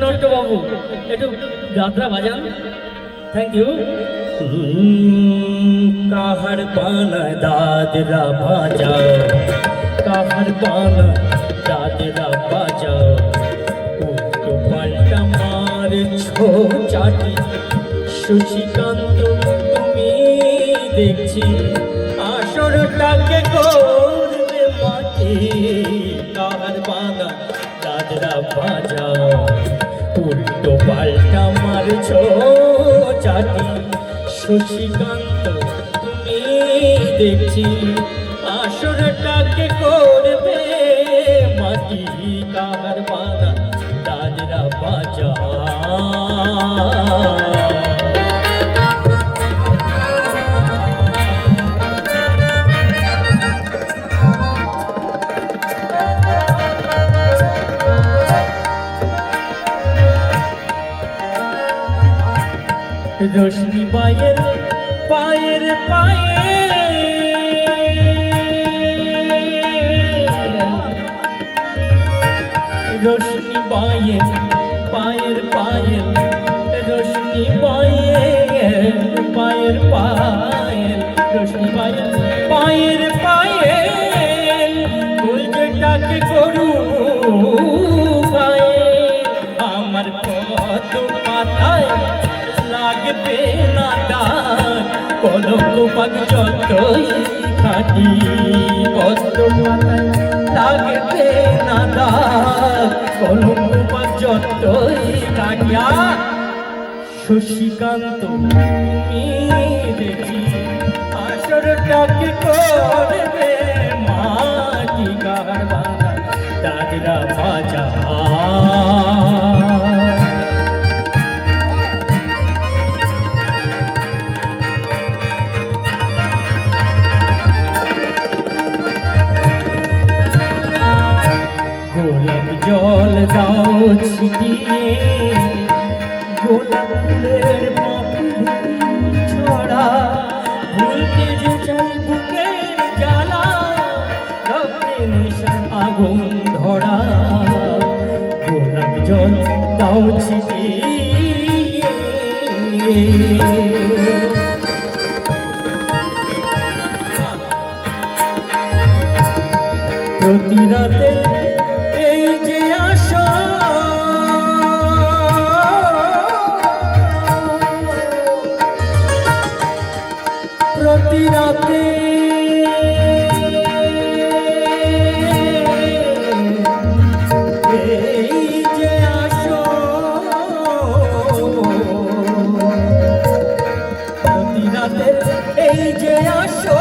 নট্ট বাবু একটু যাত্রা বাজান। Thank you. কাহার পানা দাদরা বাজাও, কাহার পানা দাদরা বাজাও, উল্টো পাল্টা মারছো চাটি শশীকান্ত তুমি দেখছি আসরটাকে করবে মাটি। কাহার পানা দাদরা বাজাও, উল্টো পাল্টা মারছো চাটি শশীকান্ত তুমি দেখছি আসরটাকে করবে মাটি। কাহার বানা দাদরা বাজাও। রোশনি বাইয়ের পায়ের পায়ে, রোশনি বাইয়ের পায়ের পায়ে, রোশনি বাইয়ের পায়ের পায়ে, রোশনি বাইয়ের পায়ের পায়ে, উল্টোটাকে করু পায়ে। আমার কত পাতায় লাগবে না ডাক, কলঙ্ক পাক যতই খাটি, কত পাতায় লাগবে না ডাক, কলঙ্ক পাক যতই কাটিয়া শশীকান্ত তুমি দেখি আসরটাকে করবে মাটি। কাহার বানা দাদরা বাজাও। গোলাপ জল দাও ছিটিয়ে, গোলাপ ফুলের ছড়া, ভুলতে যে চাই বুকের জ্বালা, রক্তে নেশার আগুন ধরা। গোলাপ জল দাও ছিটিয়ে, প্রতি রাতে এই যে আসো, প্রতি রাতে এই যে আসো, প্রতি রাতে এই যে আসো,